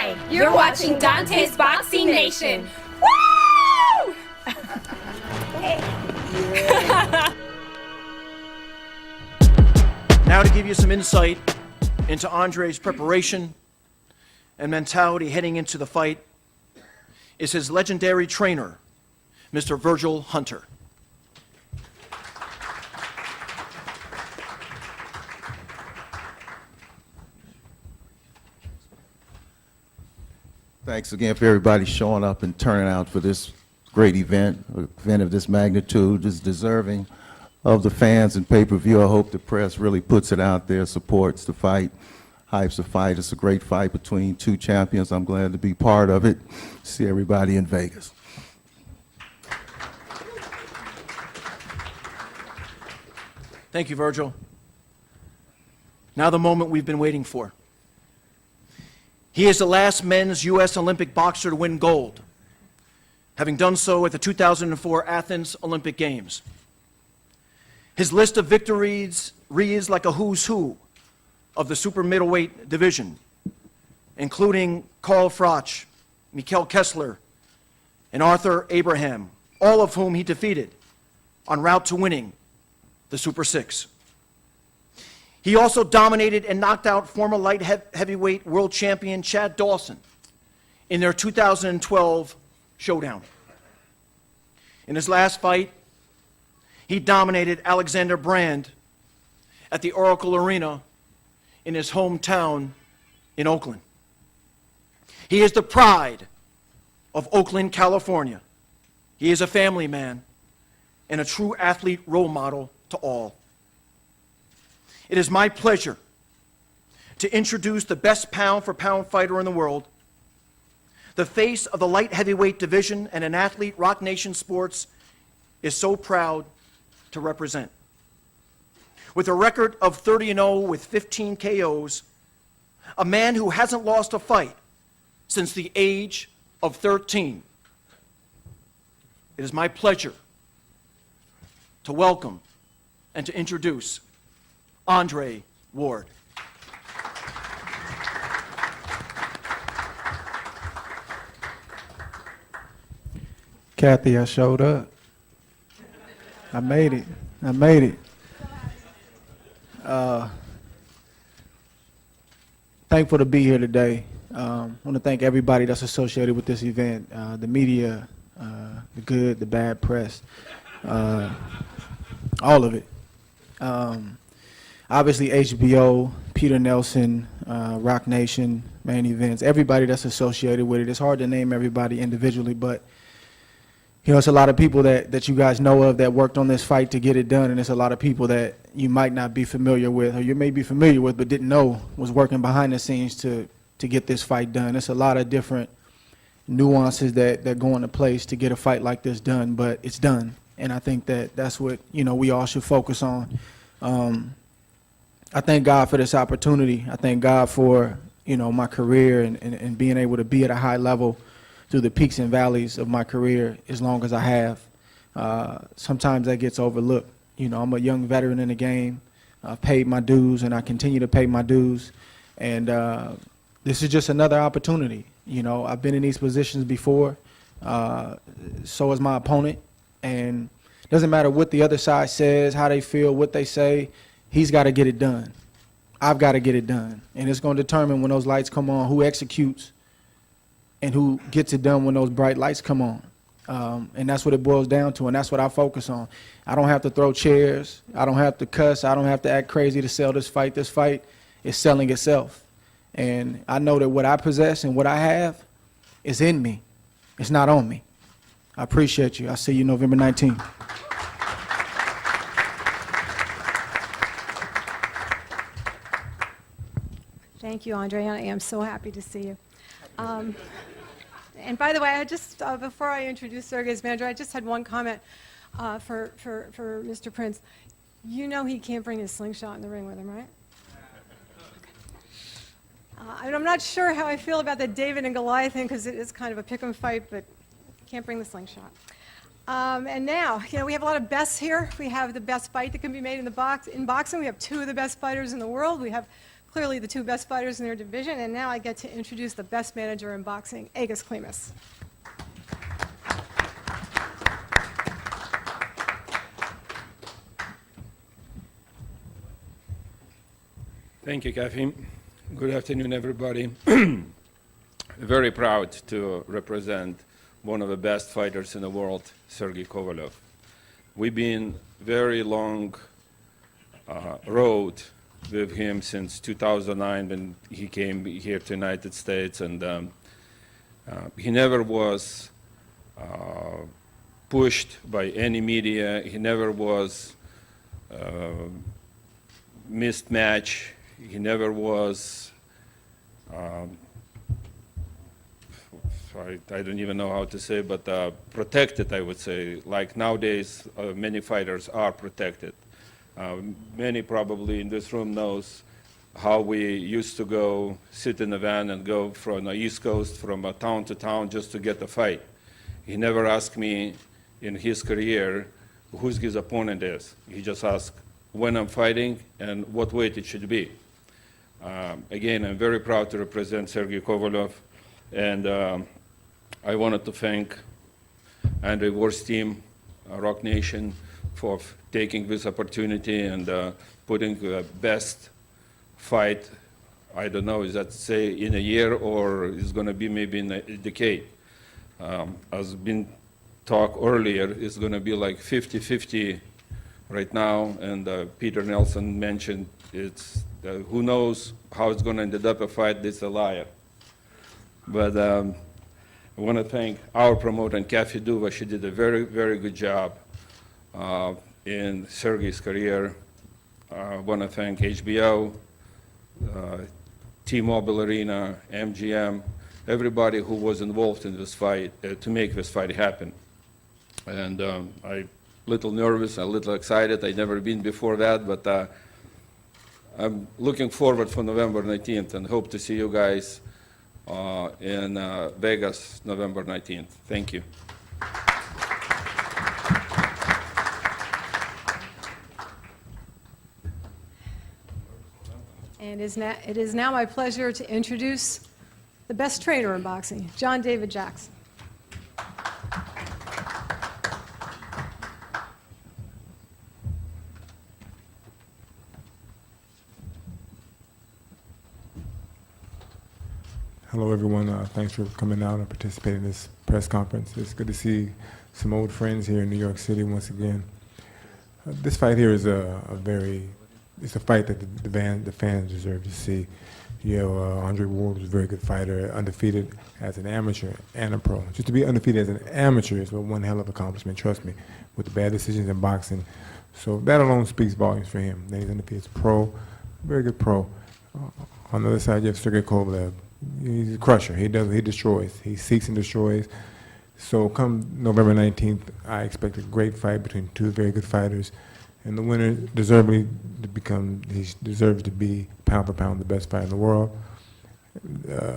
Hi, you're watching Dante's Boxing Nation. Woo! Now to give you some insight into Andre's preparation and mentality heading into the fight is his legendary trainer, Mr. Virgil Hunter. Thanks again for everybody showing up and turning out for this great event. An event of this magnitude is deserving of the fans and pay-per-view. I hope the press really puts it out there, supports the fight, hypes the fight. It's a great fight between two champions. I'm glad to be part of it. See everybody in Vegas. Thank you, Virgil. Now the moment we've been waiting for. He is the last men's U.S. Olympic boxer to win gold, having done so at the 2004 Athens Olympic Games. His list of victories reads like a who's who of the super middleweight division, including Carl Froch, Mikkel Kessler, and Arthur Abraham, all of whom he defeated en route to winning the Super Six. He also dominated and knocked out former light heavyweight world champion Chad Dawson in their 2012 showdown. In his last fight, he dominated Alexander Brand at the Oracle Arena in his hometown in Oakland. He is the pride of Oakland, California. He is a family man and a true athlete role model to all. It is my pleasure to introduce the best pound-for-pound fighter in the world, the face of the light heavyweight division and an athlete Rock Nation Sports is so proud to represent. With a record of 30-0 with 15 KOs, a man who hasn't lost a fight since the age of 13. It is my pleasure to welcome and to introduce Andre Ward. Kathy, I showed up. I made it. I made it. Thankful to be here today. I want to thank everybody that's associated with this event, the media, the good, the bad press, all of it. Obviously HBO, Peter Nelson, Rock Nation, Main Events, everybody that's associated with it. It's hard to name everybody individually, but you know, it's a lot of people that you guys know of that worked on this fight to get it done, and it's a lot of people that you might not be familiar with, or you may be familiar with but didn't know was working behind the scenes to get this fight done. It's a lot of different nuances that go into place to get a fight like this done, but it's done, and I think that's what, you know, we all should focus on. I thank God for this opportunity. I thank God for, you know, my career and being able to be at a high level through the peaks and valleys of my career as long as I have. Sometimes that gets overlooked. You know, I'm a young veteran in the game. I've paid my dues and I continue to pay my dues. And this is just another opportunity. You know, I've been in these positions before. So is my opponent. And it doesn't matter what the other side says, how they feel, what they say. He's got to get it done. I've got to get it done. And it's going to determine when those lights come on, who executes and who gets it done when those bright lights come on. And that's what it boils down to, and that's what I focus on. I don't have to throw chairs. I don't have to cuss. I don't have to act crazy to sell this fight. This fight is selling itself. And I know that what I possess and what I have is in me. It's not on me. I appreciate you. I'll see you November 19th. Thank you, Andre. I am so happy to see you. And by the way, I just before I introduce Sergey's manager, I just had one comment for Mr. Prince. You know he can't bring his slingshot in the ring with him, right? And I'm not sure how I feel about the David and Goliath thing because it is kind of a pick 'em fight, but can't bring the slingshot. And now, you know, we have a lot of bests here. We have the best fight that can be made in boxing. We have two of the best fighters in the world. We have clearly the two best fighters in their division, and now I get to introduce the best manager in boxing, Agus Klimas. Thank you, Kathy. Good afternoon, everybody. Very proud to represent one of the best fighters in the world, Sergey Kovalev. We've been very long road with him since 2009 when he came here to the United States, and he never was pushed by any media. He never was missed match. He never was, I don't even know how to say, but protected, I would say. Like nowadays, many fighters are protected. Many probably in this room knows how we used to go sit in a van and go from the East Coast, from town to town just to get a fight. He never asked me in his career who his opponent is. He just asked when I'm fighting and what weight it should be. Again, I'm very proud to represent Sergey Kovalev, and I wanted to thank Andre Ward's team, Rock Nation, for taking this opportunity and putting the best fight, I don't know, is that say in a year or is going to be maybe in a decade. As been talked earlier, it's going to be like 50-50 right now, and Peter Nelson mentioned it's who knows how it's going to end up a fight. This is a liar. But I want to thank our promoter, Kathy Duva. She did a very, very good job in Sergey's career. I want to thank HBO, T-Mobile Arena, MGM, everybody who was involved in this fight to make this fight happen. And I'm a little nervous, a little excited. I've never been before that, but I'm looking forward for November 19th and hope to see you guys in Vegas, November 19th. Thank you. And it is now my pleasure to introduce the best trainer in boxing, John David Jackson. Hello, everyone. Thanks for coming out and participating in this press conference. It's good to see some old friends here in New York City once again. This fight here is it's a fight that the fans deserve to see. You know, Andre Ward was a very good fighter, undefeated as an amateur and a pro. Just to be undefeated as an amateur is one hell of an accomplishment, trust me, with the bad decisions in boxing. So that alone speaks volumes for him. Then he's undefeated as a pro, very good pro. On the other side, you have Sergey Kovalev. He's a crusher. He destroys. He seeks and destroys. So come November 19th, I expect a great fight between two very good fighters. And the winner deserves to be pound for pound the best fighter in the world.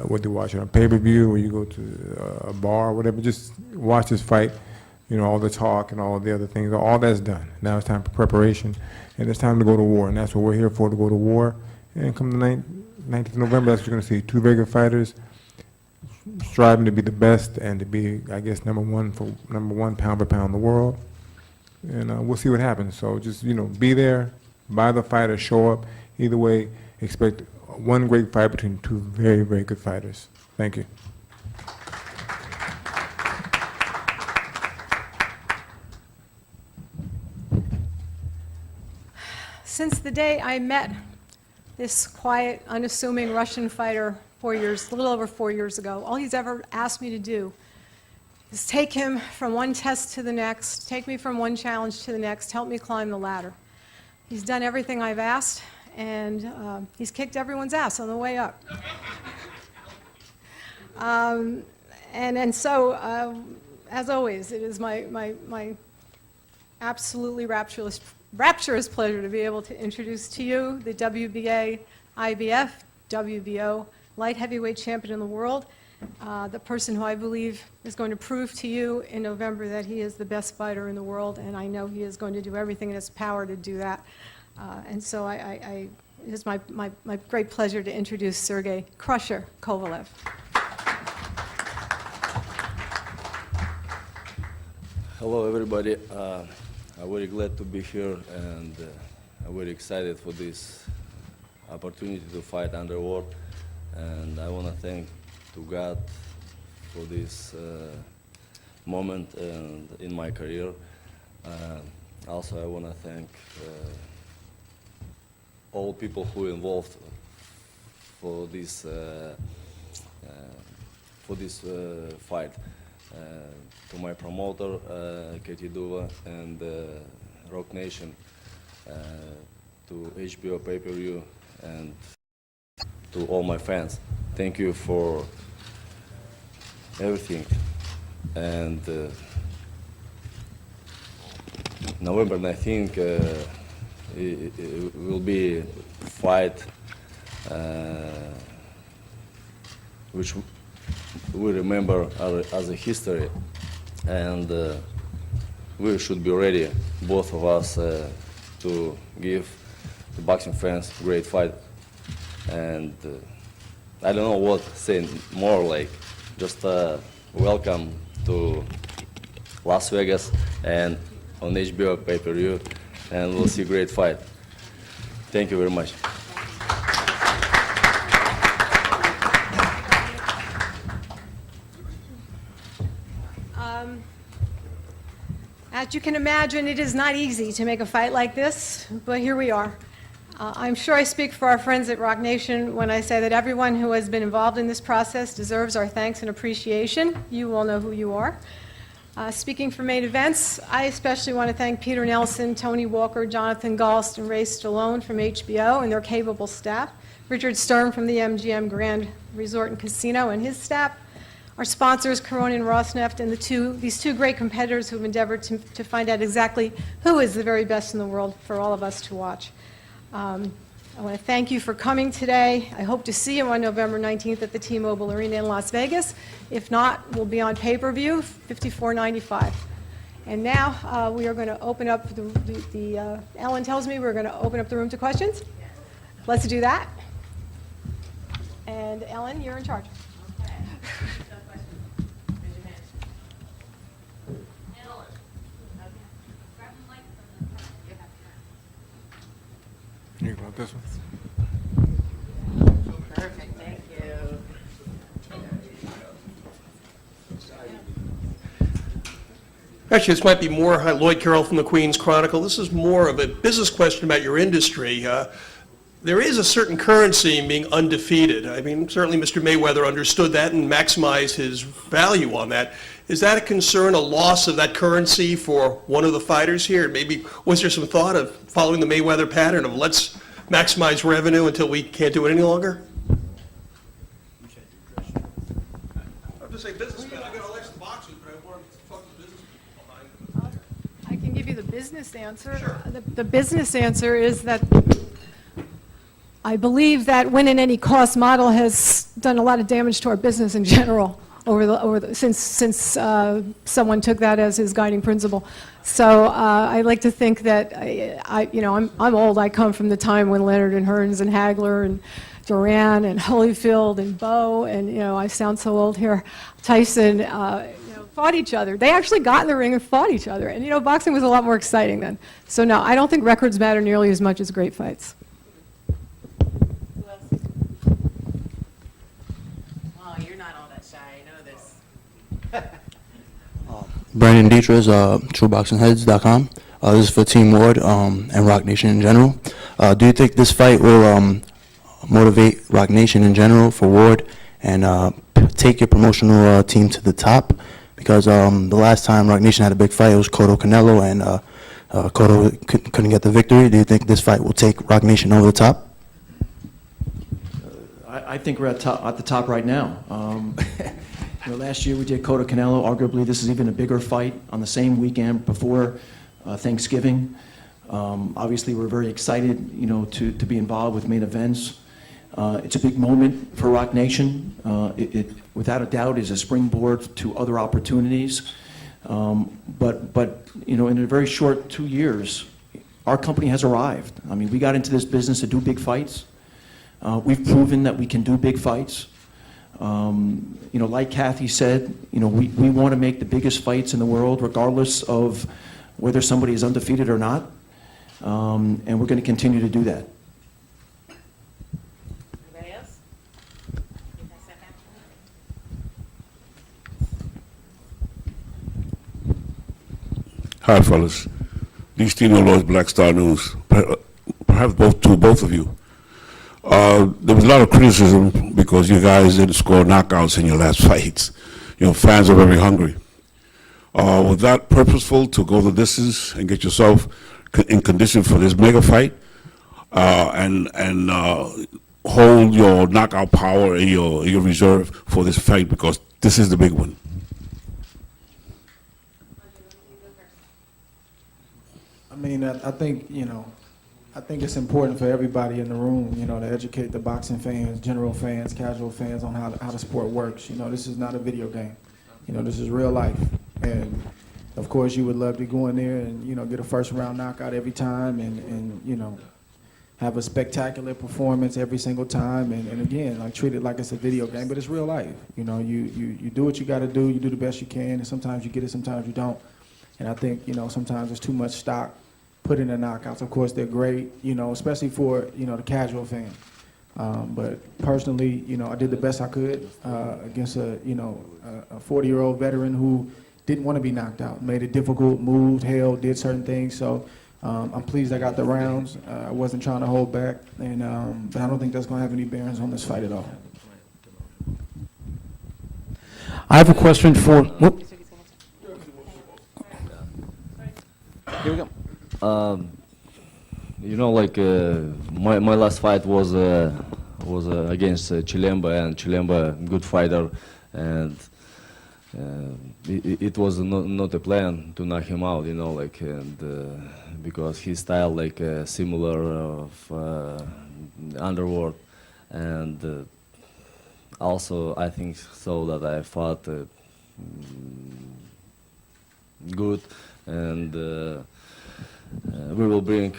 Whether you watch it on pay-per-view or you go to a bar or whatever, just watch this fight. You know, all the talk and all the other things, all that's done. Now it's time for preparation, and it's time to go to war. And that's what we're here for, to go to war. And come the 19th of November, that's what you're going to see. Two very good fighters striving to be the best and to be, I guess, number one pound for pound in the world. And we'll see what happens. So just, you know, be there, buy the fight or show up. Either way, expect one great fight between two very, very good fighters. Thank you. Since the day I met this quiet, unassuming Russian fighter a little over 4 years ago, all he's ever asked me to do is take him from one test to the next, take me from one challenge to the next, help me climb the ladder. He's done everything I've asked, and he's kicked everyone's ass on the way up. So, as always, it is my absolutely rapturous pleasure to be able to introduce to you the WBA, IBF, WBO light heavyweight champion in the world, the person who I believe is going to prove to you in November that he is the best fighter in the world, and I know he is going to do everything in his power to do that. And so I it is my great pleasure to introduce Sergey Crusher Kovalev. Hello, everybody. I'm very glad to be here, and I'm very excited for this opportunity to fight underwater. And I want to thank to God for this moment and in my career. Also, I want to thank all people who involved for this fight. To my promoter, Katie Duva, and Rock Nation, to HBO pay-per-view, and to all my fans. Thank you for everything. And November 19th, it will be a fight which we remember as a history, and we should be ready, both of us, to give the boxing fans a great fight. And I don't know what to say more, like just welcome to Las Vegas and on HBO pay-per-view, and we'll see a great fight. Thank you very much. As you can imagine, it is not easy to make a fight like this, but here we are. I'm sure I speak for our friends at Rock Nation when I say that everyone who has been involved in this process deserves our thanks and appreciation. You all know who you are. Speaking for main events, I especially want to thank Peter Nelson, Tony Walker, Jonathan Galst, and Ray Stallone from HBO and their capable staff, Richard Stern from the MGM Grand Resort and Casino and his staff, our sponsors, Corona and Rosneft, and these two great competitors who have endeavored to find out exactly who is the very best in the world for all of us to watch. I want to thank you for coming today. I hope to see you on November 19th at the T-Mobile Arena in Las Vegas. If not, we'll be on pay-per-view, $54.95. And now we are going to open up Ellen tells me we're going to open up the room to questions. Let's do that. And Ellen, you're in charge. You want this one? Perfect, thank you. Actually, this might be more, hi, Lloyd Carroll from the Queens Chronicle. This is more of a business question about your industry. There is a certain currency in being undefeated. I mean, certainly Mr. Mayweather understood that and maximized his value on that. Is that a concern, a loss of that currency for one of the fighters here? Maybe, was there some thought of following the Mayweather pattern of let's maximize revenue until we can't do it any longer? I'm just saying businessman. I got all extra boxers, but I wanted to talk to the business people behind them. I can give you the business answer. Sure. The business answer is that I believe that win at any cost model has done a lot of damage to our business in general since someone took that as his guiding principle. So I like to think that I'm old. I come from the time when Leonard and Hearns and Hagler and Duran and Holyfield and Bo and I sound so old here, Tyson fought each other. They actually got in the ring and fought each other. And boxing was a lot more exciting then. So no, I don't think records matter nearly as much as great fights. Brandon Dietrich, TrueBoxingHeads.com. This is for Team Ward and Rock Nation in general. Do you think this fight will motivate Rock Nation in general for Ward and take your promotional team to the top? Because the last time Rock Nation had a big fight, it was Cotto Canelo, and Cotto couldn't get the victory. Do you think this fight will take Rock Nation over the top? I think we're at the top right now. Last year we did Cotto Canelo. Arguably, this is even a bigger fight on the same weekend before Thanksgiving. Obviously, we're very excited, to be involved with main events. It's a big moment for Rock Nation. It without a doubt, is a springboard to other opportunities. But in a very short 2 years, our company has arrived. I mean, we got into this business to do big fights. We've proven that we can do big fights. You know, like Kathy said, you know, we want to make the biggest fights in the world, regardless of whether somebody is undefeated or not. And we're going to continue to do that. Anybody else? Hi, fellas. Lee Steno, Lloyd's Black Star News. Perhaps both of you. There was a lot of criticism because you guys didn't score knockouts in your last fights. You know, fans are very hungry. Was that purposeful to go the distance and get yourself in condition for this mega fight, and hold your knockout power in your reserve for this fight, because this is the big one? I mean, I think, you know, I think it's important for everybody in the room, you know, to educate the boxing fans, general fans, casual fans on how the sport works. You know, this is not a video game. You know, this is real life. And of course, you would love to go in there and, you know, get a first round knockout every time and you know, have a spectacular performance every single time. And again, like, treat it like it's a video game, but it's real life. You know, you do what you got to do, you do the best you can, and sometimes you get it, sometimes you don't. And I think, you know, sometimes there's too much stock put in the knockouts. Of course, they're great, you know, especially for, you know, the casual fan. But personally, you know, I did the best I could against a 40-year-old veteran who didn't want to be knocked out, made it difficult, moved, held, did certain things. So I'm pleased I got the rounds. I wasn't trying to hold back, and but I don't think that's going to have any bearings on this fight at all. I have a question for. Whoop. Here we go. You know, like my last fight was against Chilemba, and Chilemba, good fighter, and it was not a plan to knock him out, you know, like, and because his style like similar of underworld, and also I think so that I fought good, and I will bring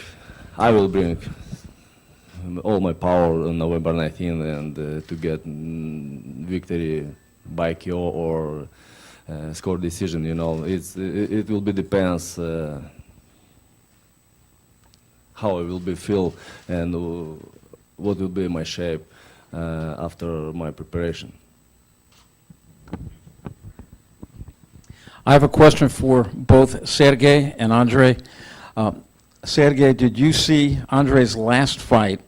all my power on November 19 and to get victory by KO or score decision. You know, it will be depends how I will be feel and what will be my shape after my preparation. I have a question for both Sergey and Andre. Sergey, did you see Andre's last fight,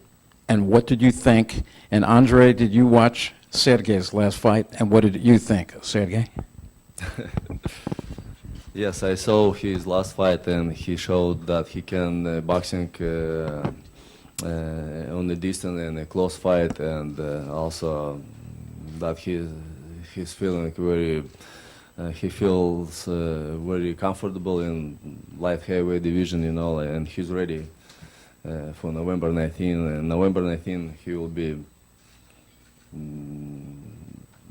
and what did you think? And Andre, did you watch Sergey's last fight, and what did you think, Sergey? Yes, I saw his last fight, and he showed that he can boxing on the distance and a close fight, and also that he's feeling very. He feels very comfortable in light heavyweight division, you know, and he's ready for November 19. And November 19, he will be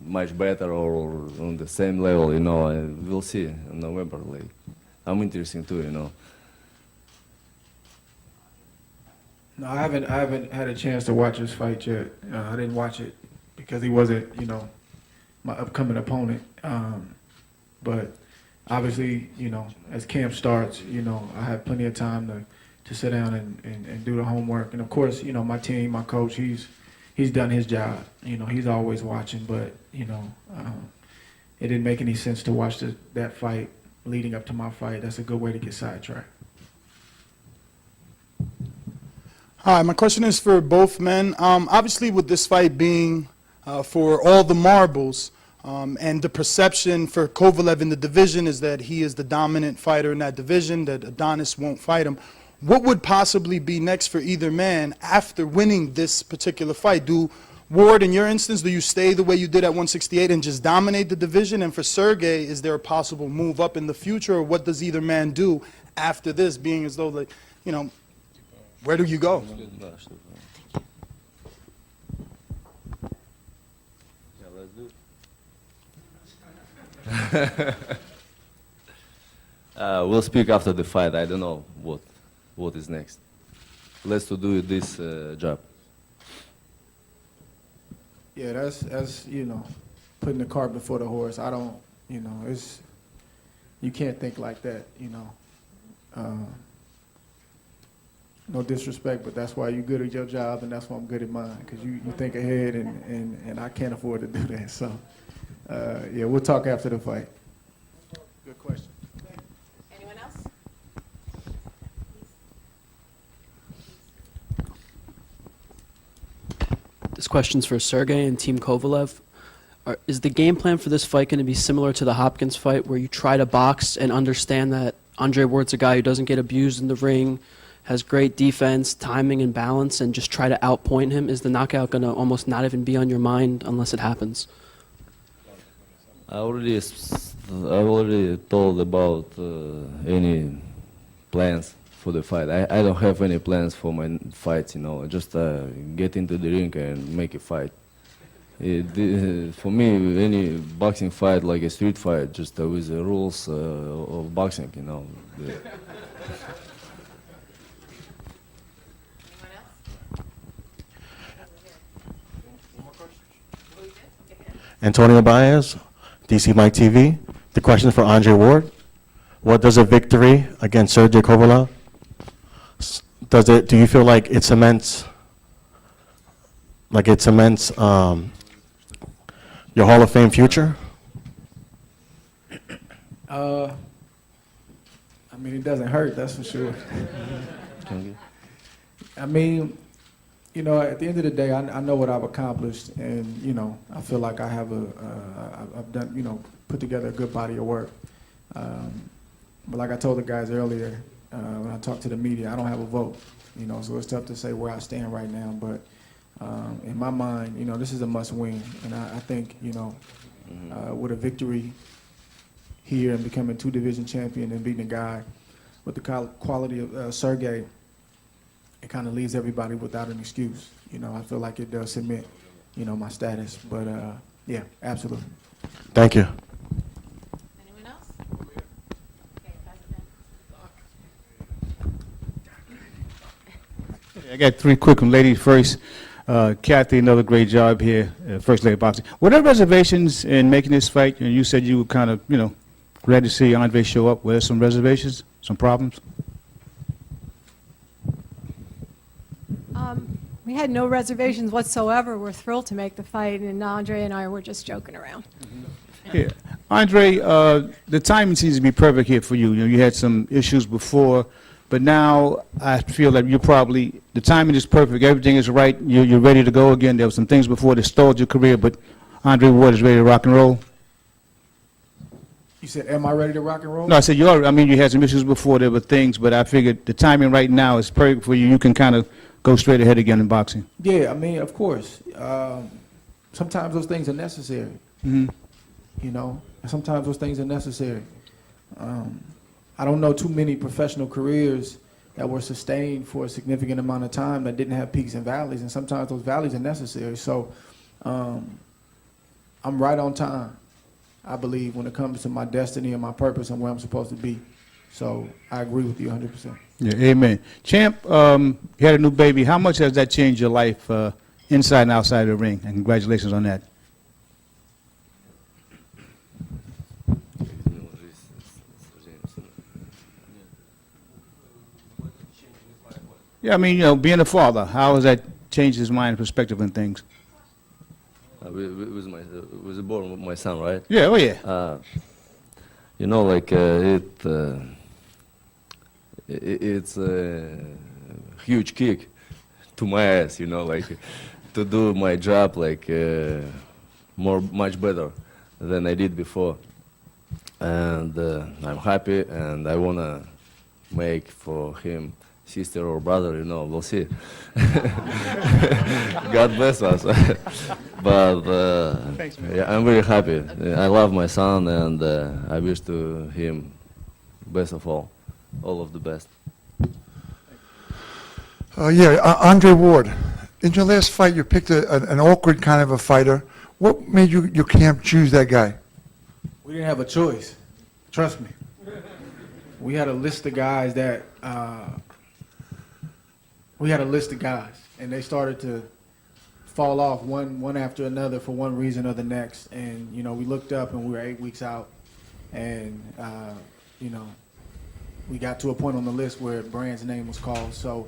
much better or on the same level, you know. We'll see in November. Like, I'm interested too, you know. No, I haven't had a chance to watch his fight yet. I didn't watch it because he wasn't, you know, my upcoming opponent. But obviously, you know, as camp starts, you know, I have plenty of time to sit down and do the homework. And of course, you know, my team, my coach, he's done his job. You know, he's always watching. But, you know, it didn't make any sense to watch that fight leading up to my fight. That's a good way to get sidetracked. Hi, my question is for both men. Obviously, with this fight being for all the marbles, and the perception for Kovalev in the division is that he is the dominant fighter in that division, that Adonis won't fight him. What would possibly be next for either man after winning this particular fight? Do Ward, in your instance, do you stay the way you did at 168 and just dominate the division? And for Sergey, is there a possible move up in the future, or what does either man do after this, being as though, like, you know, where do you go? We'll speak after the fight. I don't know what what is next. Let's to do this job. Yeah, that's putting the cart before the horse. I don't, you can't think like that, No disrespect, but that's why you're good at your job, and that's why I'm good at mine, because you think ahead, and I can't afford to do that. So, yeah, we'll talk after the fight. Good question. Anyone else? This question's for Sergey and Team Kovalev. Is the game plan for this fight going to be similar to the Hopkins fight, where you try to box and understand that Andre Ward's a guy who doesn't get abused in the ring, has great defense, timing, and balance, and just try to outpoint him? Is the knockout going to almost not even be on your mind unless it happens? I already told about any plans for the fight. I don't have any plans for my fights, just get into the ring and make a fight. For me, any boxing fight, like a street fight, just with the rules of boxing, Antonio Baez, DsMcKee TV. The question is for Andre Ward. What does a victory against Sergey Kovalev, do you feel like it cements your Hall of Fame future? I mean, it doesn't hurt, that's for sure. I mean, at the end of the day, I know what I've accomplished, and I feel like I have I've done, put together a good body of work. But like I told the guys earlier, when I talked to the media, I don't have a vote, so it's tough to say where I stand right now. But in my mind, this is a must-win, and I think, with a victory here and becoming two-division champion and beating a guy with the quality of Sergey, it kind of leaves everybody without an excuse. I feel like it does cement, my status. But yeah, absolutely. Thank you. Anyone else? Okay, pass it down. I got three quick ones. Ladies first. Kathy, another great job here, First Lady of Boxing. Were there reservations in making this fight? You said you were kind of, glad to see Andre show up. Were there some reservations, some problems? We had no reservations whatsoever. We're thrilled to make the fight, and Andre and I were just joking around. Yeah. Andre, the timing seems to be perfect here for you. You had some issues before, but now I feel that the timing is perfect. Everything is right. You're ready to go again. There were some things before that stalled your career, but Andre Ward is ready to rock and roll. You said, am I ready to rock and roll? No, I said you had some issues before. There were things, but I figured the timing right now is perfect for you. You can kind of go straight ahead again in boxing. Yeah, I mean, of course. Sometimes those things are necessary. Sometimes those things are necessary. I don't know too many professional careers that were sustained for a significant amount of time that didn't have peaks and valleys, and sometimes those valleys are necessary. So I'm right on time, I believe, when it comes to my destiny and my purpose and where I'm supposed to be. So I agree with you 100%. Yeah, amen. Champ, you had a new baby. How much has that changed your life inside and outside of the ring? And congratulations on that. Yeah, I mean, being a father, how has that changed his mind and perspective on things? With the born of my son, right? Yeah, oh yeah. It's a huge kick to my ass, to do my job much better than I did before. And I'm happy, and I wanna make for him sister or brother, we'll see. God bless us. But yeah, I'm very happy. I love my son, and I wish to him best of all of the best. Andre Ward, in your last fight, you picked an awkward kind of a fighter. What made your camp choose that guy? We didn't have a choice. Trust me. We had a list of guys that we had a list of guys, and they started to fall off one after another for one reason or the next. And, you know, we looked up and we were 8 weeks out, and, you know, we got to a point on the list where Brand's name was called. So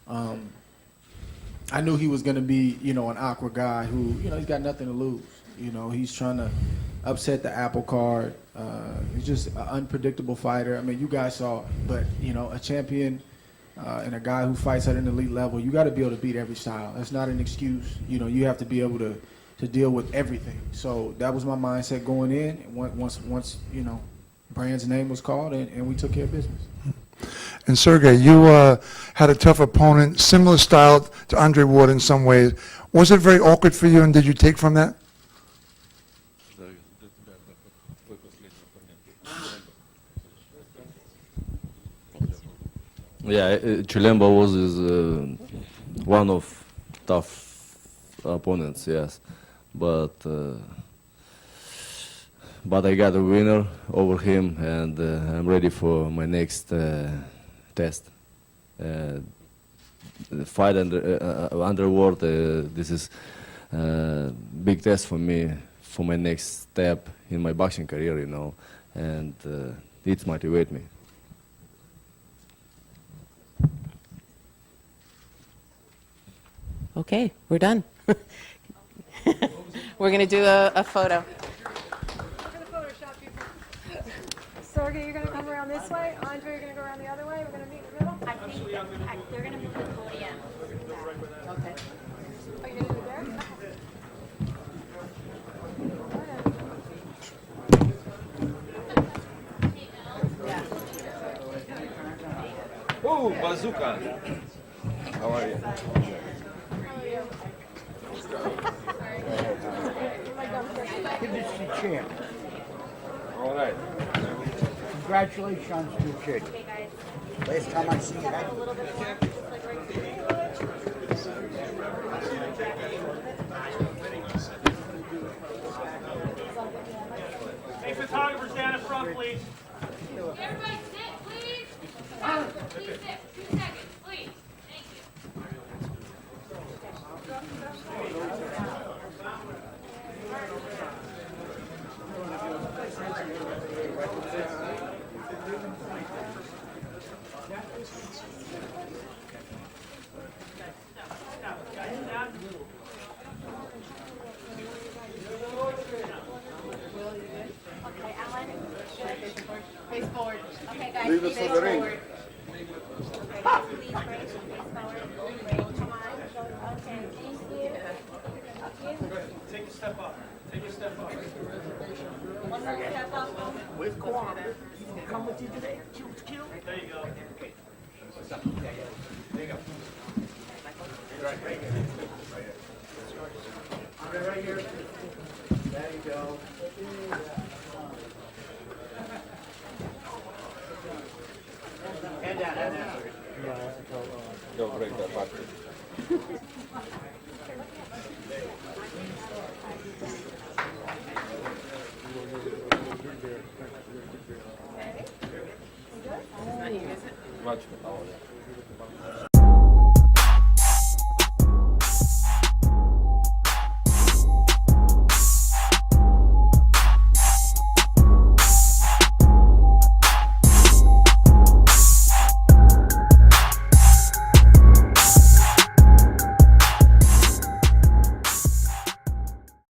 I knew he was going to be, you know, an awkward guy who, you know, he's got nothing to lose. You know, he's trying to upset the apple cart. He's just an unpredictable fighter. I mean, you guys saw it, but, you know, a champion and a guy who fights at an elite level, you got to be able to beat every style. That's not an excuse. You know, you have to be able to deal with everything. So that was my mindset going in. Once you know, Brand's name was called, and we took care of business. And Sergey, you had a tough opponent, similar style to Andre Ward in some ways. Was it very awkward for you, and did you take from that? Yeah, Chilemba was one of tough opponents, yes, but I got a winner over him, and I'm ready for my next test. The fight under Ward, this is a big test for me for my next step in my boxing career, you know, and it motivates me. Okay, we're done. We're going to do a photo. We're going to Photoshop people. Sergey, you're going to come around this way. Andre, you're going to go around the other way. We're going to meet in the middle. I think they're going to move the podium. Okay. Are you going to do there? Oh, bazooka! How are you? Give this to champ. All right. Congratulations to Jake. Last time I see you, Hey, photographers down in front, please. Everybody sit, please. Please sit. 2 seconds, please. Thank you. Okay, Alan. Face forward. Okay, guys. Leave us face for the ring. forward. Okay, guys, please break. Face forward. Break. Come on. Okay, thank you. Okay. Take a step up. Take a step up. One more step up. Where's Kwan? Come with you today? Kill? There you go. There you go. Right here. There you go. Hand down, hand down. Don't break that bucket. Watch me.